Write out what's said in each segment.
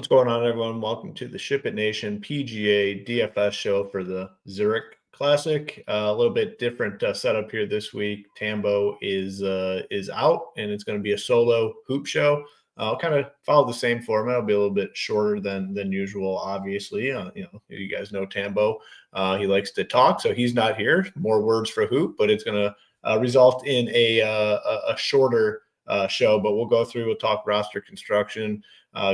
What's going on, everyone? Welcome to the SHIPIT Nation PGA DFS show for the Zurich Classic. A little bit different setup here this week. Tambo is out, and it's going to be a solo hoop show. I'll kind of follow the same format. It'll be a little bit shorter than usual, obviously. You guys know Tambo. He likes to talk, so he's not here. More words for hoop, but it's going to result in a shorter show. But we'll go through. We'll talk roster construction,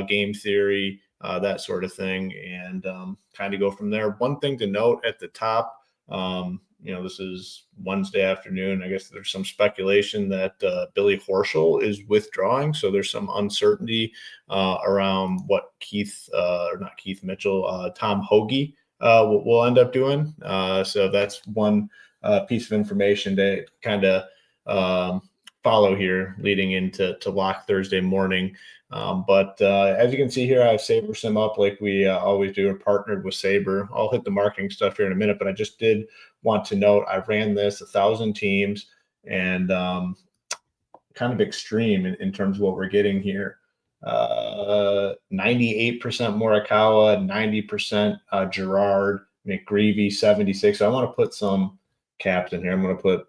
game theory, that sort of thing, and kind of go from there. One thing to note at the top. This is Wednesday afternoon. I guess there's some speculation that Billy Horschel is withdrawing. So there's some uncertainty around what Tom Hoge will end up doing. So that's one piece of information to kind of follow here leading into lock Thursday morning. But as you can see here, I have SaberSim up like we always do. We're partnered with Saber. I'll hit the marketing stuff here in a minute, but I just did want to note I ran this 1,000 teams and kind of extreme in terms of what we're getting here. 98% Morikawa, 90% Gerard, McGreevy, 76. So I want to put some caps in here. I'm going to put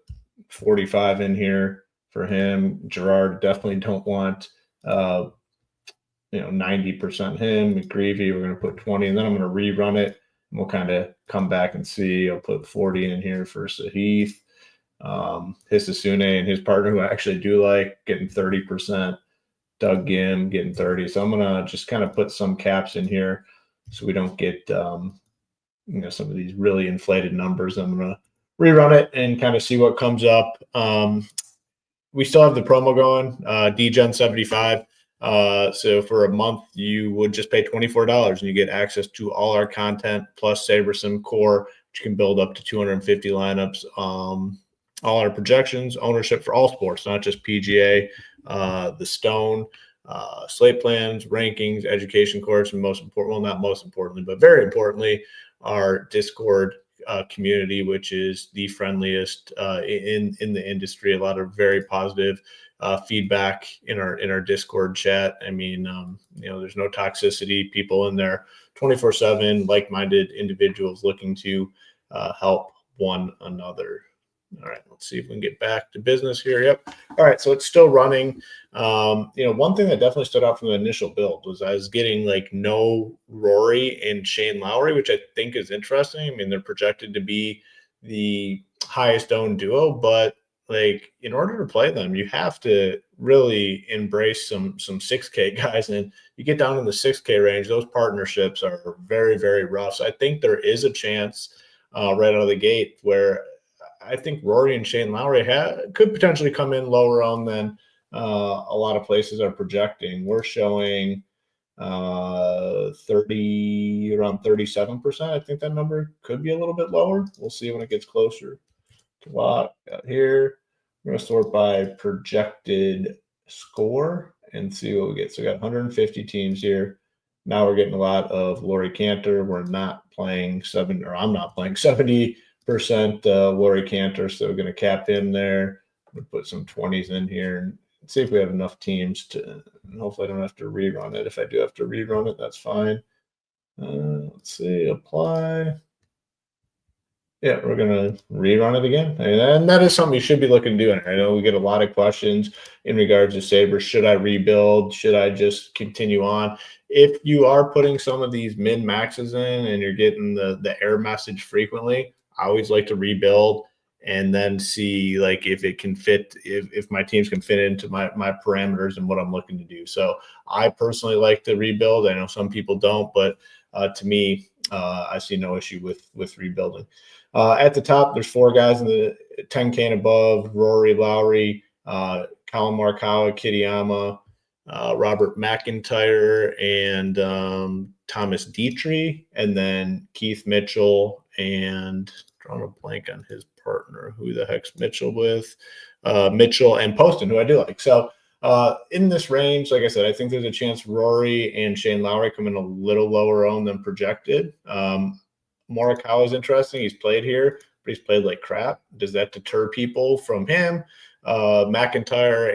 45 in here for him. Gerard, definitely don't want 90% him. McGreevy, we're going to put 20, and then I'm going to rerun it, and we'll kind of come back and see. I'll put 40 in here for Sahith, Hisasune, and his partner, who I actually do like, getting 30%. Doug Gim getting 30. So I'm going to just kind of put some caps in here so we don't get some of these really inflated numbers. I'm going to rerun it and kind of see what comes up. We still have the promo going, DGen 75. So for a month, you would just pay $24 and you get access to all our content plus SaberSim Core, which can build up to 250 lineups, all our projections, ownership for all sports, not just PGA, the Stone, slate plans, rankings, education course, and most important, well, not most importantly, but very importantly, our Discord community, which is the friendliest in the industry. A lot of very positive feedback in our Discord chat. I mean, there's no toxicity. People in there 24/7, like-minded individuals looking to help one another. All right, let's see if we can get back to business here. Yep. All right, so it's still running. One thing that definitely stood out from the initial build was I was getting like no Rory and Shane Lowry, which I think is interesting. I mean, they're projected to be the highest owned duo, but like in order to play them, you have to really embrace some 6K guys. And you get down in the 6K range, those partnerships are very, very rough. So I think there is a chance right out of the gate where I think Rory and Shane Lowry could potentially come in lower on than a lot of places are projecting. We're showing 30, around 37%. I think that number could be a little bit lower. We'll see when it gets closer to lock out here. We're going to sort by projected score and see what we get. So we got 150 teams here. Now we're getting a lot of Laurie Cantor. We're not playing I'm not playing 70% Laurie Cantor, so we're going to cap him there. We'll put some 20s in here and see if we have enough teams to, and hopefully I don't have to rerun it. If I do have to rerun it, that's fine. Let's see, apply. Yeah, we're going to rerun it again. And that is something you should be looking to do. I know we get a lot of questions in regards to Saber. Should I rebuild? Should I just continue on? If you are putting some of these min-maxes in and you're getting the error message frequently, I always like to rebuild and then see like if it can fit, if my teams can fit into my parameters and what I'm looking to do. So I personally like to rebuild. I know some people don't, but to me, I see no issue with rebuilding. At the top, there's 4 guys in the 10K and above: Rory, Lowry, Colin Morikawa, Kitayama, Robert McIntyre, and Thomas Dietrich, and then Keith Mitchell, and drawing a blank on his partner. Who the heck's Mitchell with? Mitchell and Poston, who I do like. So in this range, like I said, I think there's a chance Rory and Shane Lowry come in a little lower owned than projected. Morikawa is interesting. He's played here, but he's played like crap. Does that deter people from him? McIntyre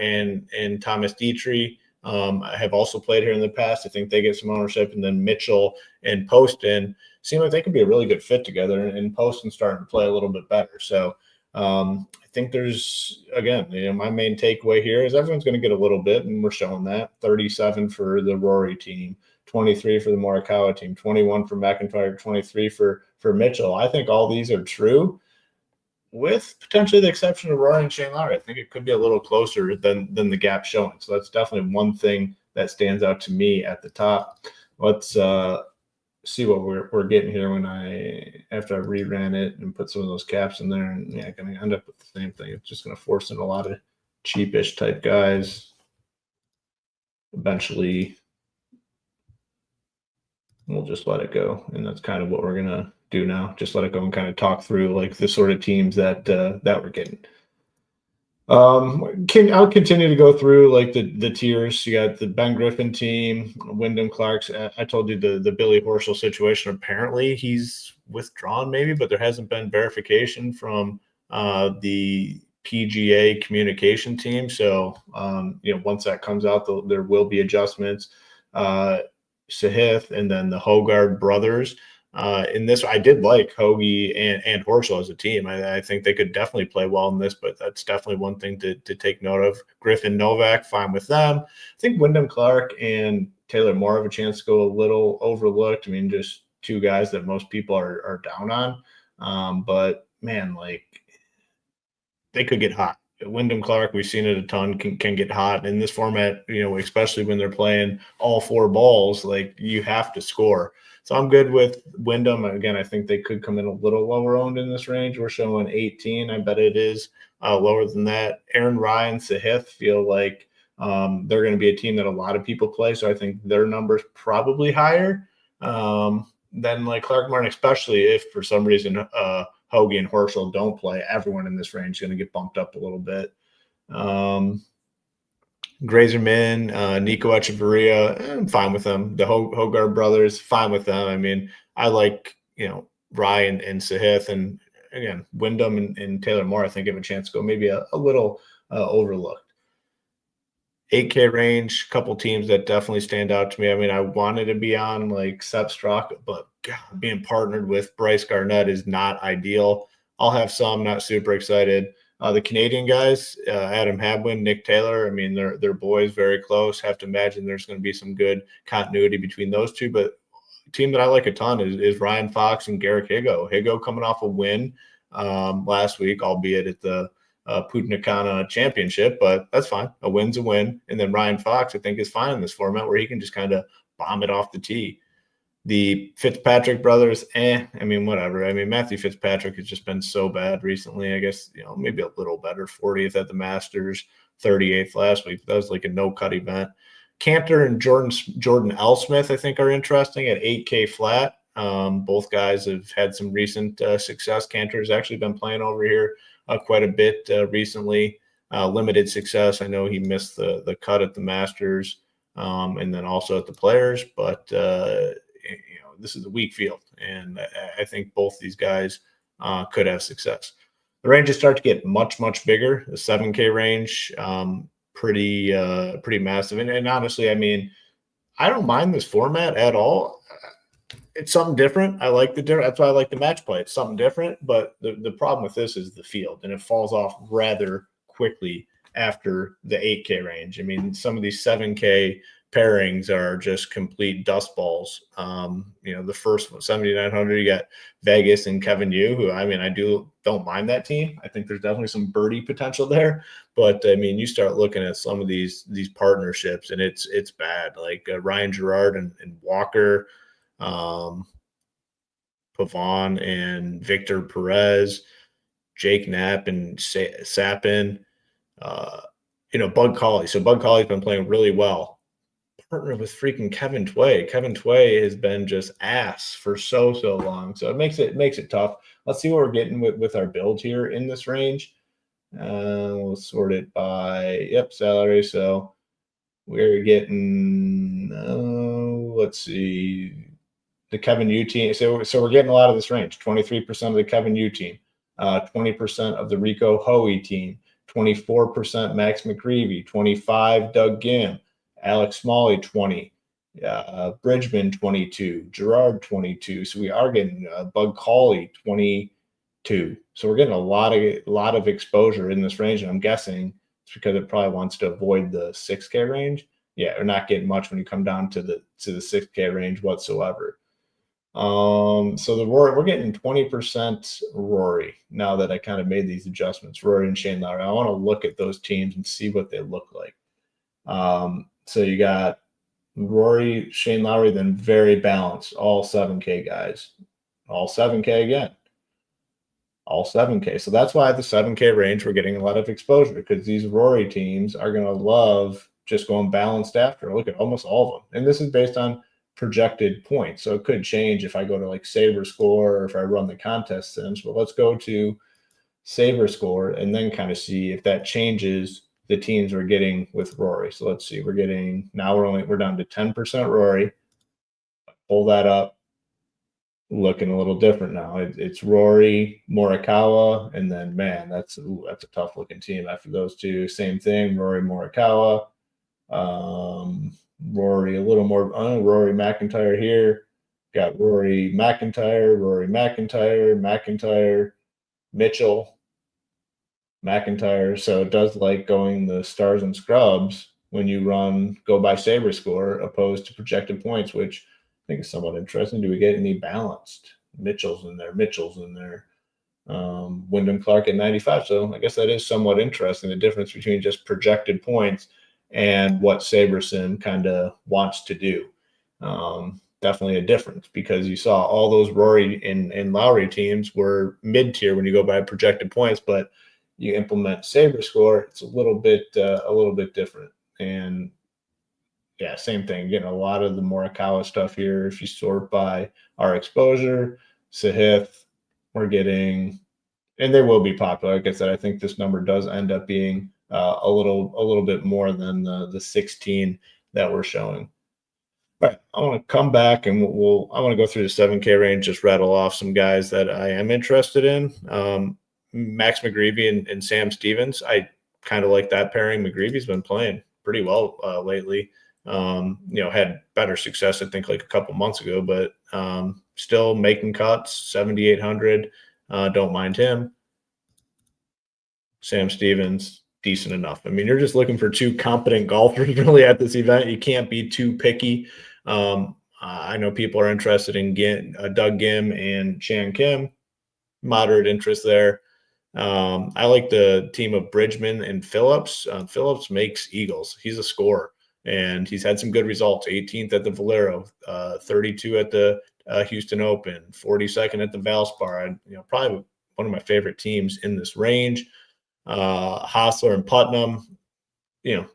and Thomas Dietrich, have also played here in the past. I think they get some ownership. And then Mitchell and Poston seem like they could be a really good fit together, and Poston starting to play a little bit better. So I think there's, again, my main takeaway here is everyone's going to get a little bit, and we're showing that. 37 for the Rory team, 23 for the Morikawa team, 21 for McIntyre, 23 for Mitchell. I think all these are true, with potentially the exception of Rory and Shane Lowry. I think it could be a little closer than the gap showing. So that's definitely one thing that stands out to me at the top. Let's see what we're getting here after I reran it and put some of those caps in there. And yeah, going to end up with the same thing. It's just going to force in a lot of cheapish type guys. Eventually, we'll just let it go. And that's kind of what we're going to do now. Just let it go and kind of talk through like the sort of teams that we're getting. I'll continue to go through like the tiers. You got the Ben Griffin team, Wyndham Clark's. I told you the Billy Horschel situation. Apparently he's withdrawn maybe, but there hasn't been verification from the PGA communication team. So, once that comes out, there will be adjustments. Sahith and then the Hogard brothers. In this, I did like Hoagie and Horschel as a team. I think they could definitely play well in this, but that's definitely one thing to take note of. Griffin, Novak, fine with them. I think Wyndham Clark and Taylor Moore have a chance to go a little overlooked. I mean, just two guys that most people are down on. But man, like they could get hot. Wyndham Clark, we've seen it a ton, can get hot in this format, especially when they're playing all four balls, like you have to score. So I'm good with Wyndham. Again, I think they could come in a little lower owned in this range. We're showing 18. I bet it is lower than that. Aaron Ryan, Sahith feel like they're going to be a team that a lot of people play. So I think their number's probably higher than like Clark Martin, especially if for some reason Hoagie and Horschel don't play. Everyone in this range is going to get bumped up a little bit. Grazerman, Nico Echeverria, I'm fine with them. The Hogard brothers, fine with them. I mean, I like, Ryan and Sahith, and again, Wyndham and Taylor Moore, I think have a chance to go maybe a little overlooked. 8K range, couple teams that definitely stand out to me. I mean, I wanted to be on like Sepp Straka, but God, being partnered with Bryce Garnett is not ideal. I'll have some, not super excited. The Canadian guys, Adam Hadwin, Nick Taylor, I mean, they're boys, very close. Have to imagine there's going to be some good continuity between those two. But a team that I like a ton is Ryan Fox and Garrick Higo. Higo coming off a win last week, albeit at the Putnakana Championship, but that's fine. A win's a win. And then Ryan Fox, I think, is fine in this format where he can just kind of bomb it off the tee. The Fitzpatrick brothers, I mean, whatever. I mean, Matthew Fitzpatrick has just been so bad recently. I guess, maybe a little better. 40th at the Masters, 38th last week. That was like a no-cut event. Cantor and Jordan L. Smith, I think, are interesting at 8K flat. Both guys have had some recent success. Cantor has actually been playing over here quite a bit recently. Limited success. I know he missed the cut at the Masters and then also at the Players, but this is a weak field, and I think both these guys could have success. The ranges start to get much, much bigger. The 7K range, pretty massive. And honestly, I mean, I don't mind this format at all. It's something different. I like that's why I like the match play. It's something different, but the problem with this is the field, and it falls off rather quickly after the 8K range. I mean, some of these 7K pairings are just complete dust balls. The first one, 7,900, you got Vegas and Kevin Yu, who, I mean, don't mind that team. I think there's definitely some birdie potential there, but I mean, you start looking at some of these partnerships and it's bad. Like Ryan Gerard and Walker, Pavon and Victor Perez, Jake Knapp and Sapin, Bud Cauley. So Bud Cauley's been playing really well. Partner with freaking Kevin Tway. Kevin Tway has been just ass for so long. So it makes it tough. Let's see what we're getting with our build here in this range. We'll sort it by salary. So we're getting let's see, the Kevin Yu team. So we're getting a lot of this range. 23% of the Kevin Yu team, 20% of the Rico Hoey team, 24% Max McGreevy, 25 Doug Gim. Alex Smalley, 20. Bridgman, 22. Gerard, 22. So we are getting Bug Cauley, 22. So we're getting a lot of exposure in this range, and I'm guessing it's because it probably wants to avoid the 6K range. Yeah, we're not getting much when you come down to the 6K range whatsoever. So the Rory, we're getting 20% Rory now that I kind of made these adjustments. Rory and Shane Lowry. I want to look at those teams and see what they look like. So you got Rory, Shane Lowry, then very balanced, all 7K guys, all 7K again, all 7K. So that's why at the 7K range, we're getting a lot of exposure, because these Rory teams are going to love just going balanced after. Look at almost all of them. And this is based on projected points. So it could change if I go to like SaberScore or if I run the contest sims, but let's go to SaberScore and then kind of see if that changes the teams we're getting with Rory. So let's see, we're down to 10% Rory. Pull that up, looking a little different now. It's Rory, Morikawa, and then man, that's a tough looking team after those two. Same thing, Rory, Morikawa. Rory a little more, Rory McIntyre here. Got Rory McIntyre, Mitchell, McIntyre. So it does like going the stars and scrubs when you go by SaberScore opposed to projected points, which I think is somewhat interesting. Do we get any balanced Mitchells in there? Wyndham Clark at 95. So I guess that is somewhat interesting, the difference between just projected points and what SaberSim kind of wants to do. Definitely a difference, because you saw all those Rory and Lowry teams were mid-tier when you go by projected points, but you implement SaberScore, it's a little bit different. And yeah, same thing, getting a lot of the Morikawa stuff here. If you sort by our exposure, Sahith, we're getting, and they will be popular. Like I said, I think this number does end up being a little bit more than the 16 that we're showing. All right, I want to come back and I want to go through the 7K range, just rattle off some guys that I am interested in. Max McGreevy and Sam Stevens. I kind of like that pairing. McGreevy's been playing pretty well lately. Had better success, I think, like a couple months ago, but still making cuts, 7,800. Don't mind him. Sam Stevens, decent enough. I mean, you're just looking for two competent golfers really at this event. You can't be too picky. I know people are interested in Doug Gim and Chan Kim. Moderate interest there. I like the team of Bridgman and Phillips. Phillips makes eagles. He's a scorer, and he's had some good results. 18th at the Valero, 32 at the Houston Open, 42nd at the Valspar. Probably one of my favorite teams in this range. Hostler and Putnam,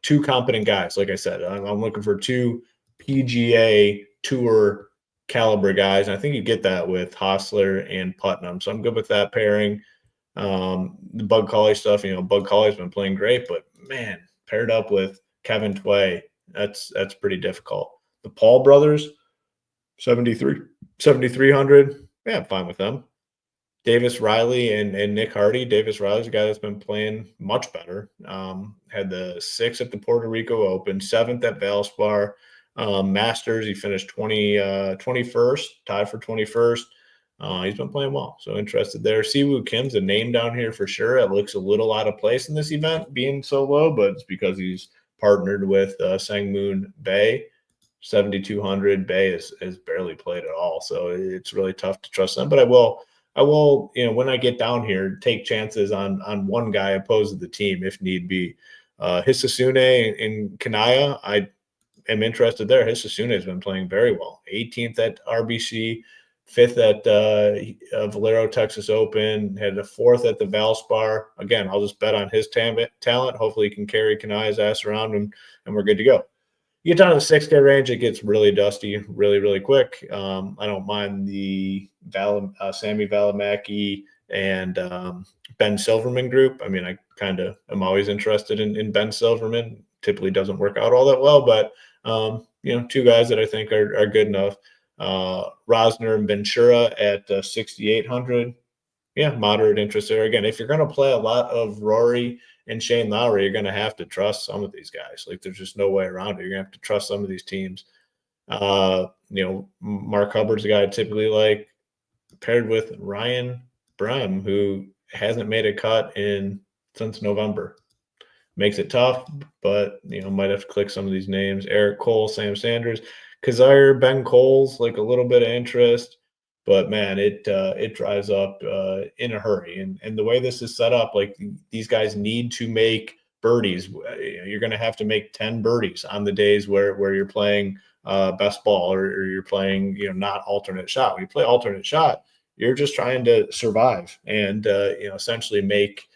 two competent guys. Like I said, I'm looking for two PGA Tour caliber guys. And I think you get that with Hostler and Putnam. So I'm good with that pairing. The Bug Cauley stuff, Bug Cauley's been playing great, but man, paired up with Kevin Tway, that's pretty difficult. The Paul brothers, 7,300. Yeah, I'm fine with them. Davis Riley and Nick Hardy. Davis Riley's a guy that's been playing much better. Had the 6th at the Puerto Rico Open, 7th at Valspar. Masters, he finished 21st, tied for 21st. He's been playing well, so interested there. Siwoo Kim's a name down here for sure. It looks a little out of place in this event being so low, but it's because he's partnered with Sangmoon Bae. 7,200. Bae has barely played at all, so it's really tough to trust them. But I will, when I get down here, take chances on one guy opposed to the team if need be. Hisasune and Kanaya, I am interested there. Hisasune has been playing very well. 18th at RBC, 5th at Valero Texas Open, had a 4th at the Valspar. Again, I'll just bet on his talent. Hopefully he can carry Kanaya's ass around, and we're good to go. You get down to the 6K range, it gets really dusty really, really quick. I don't mind the Sammy Valimaki and Ben Silverman group. I mean, I kind of am always interested in Ben Silverman. Typically doesn't work out all that well, but, two guys that I think are good enough. Rosner and Ventura at 6,800. Yeah, moderate interest there. Again, if you're going to play a lot of Rory and Shane Lowry, you're going to have to trust some of these guys. Like, there's just no way around it. You're going to have to trust some of these teams. Mark Hubbard's a guy I typically like, paired with Ryan Brehm, who hasn't made a cut since November. Makes it tough, but might have to click some of these names. Eric Cole, Sam Sanders, Kazire, Ben Coles, like a little bit of interest, but man, it drives up in a hurry. And the way this is set up, like, these guys need to make birdies. You're going to have to make 10 birdies on the days where you're playing best ball or you're playing not alternate shot. When you play alternate shot, you're just trying to survive and essentially make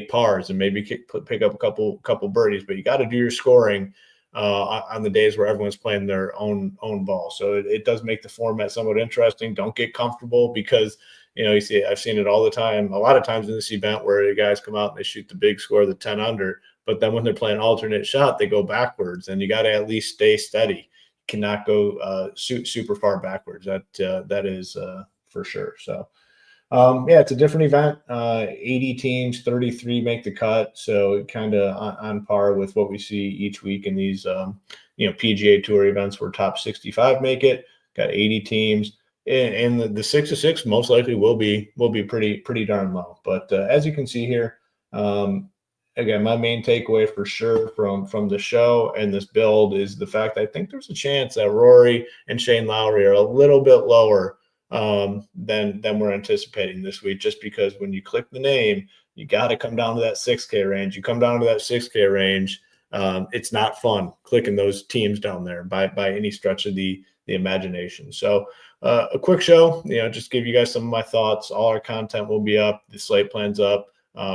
pars and maybe pick up a couple birdies, but you got to do your scoring on the days where everyone's playing their own ball. So it does make the format somewhat interesting. Don't get comfortable because I've seen it all the time, a lot of times in this event where the guys come out and they shoot the big score, the 10 under, but then when they're playing alternate shot, they go backwards, and you got to at least stay steady. You cannot go super far backwards. That is for sure. So. It's a different event. 80 teams, 33 make the cut. So kind of on par with what we see each week in these, PGA Tour events where top 65 make it. Got 80 teams, and the 6 to 6 most likely will be pretty darn low. But as you can see here, again, my main takeaway for sure from the show and this build is the fact that I think there's a chance that Rory and Shane Lowry are a little bit lower than we're anticipating this week, just because when you click the name, you got to come down to that 6K range. You come down to that 6K range, it's not fun clicking those teams down there by any stretch of the imagination. So a quick show, just give you guys some of my thoughts. All our content will be up. The slate plan's up.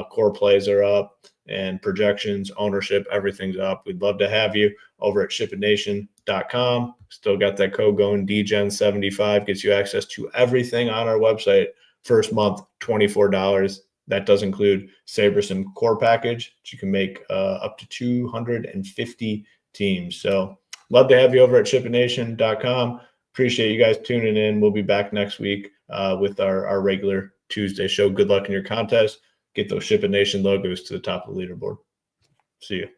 Core plays are up, and projections, ownership, everything's up. We'd love to have you over at ShipItNation.com. Still got that code going. DGen75 gets you access to everything on our website. First month, $24. That does include SaberSim core package, which you can make up to 250 teams. So love to have you over at ShipItNation.com. Appreciate you guys tuning in. We'll be back next week with our regular Tuesday show. Good luck in your contest. Get those Ship It Nation logos to the top of the leaderboard. See you.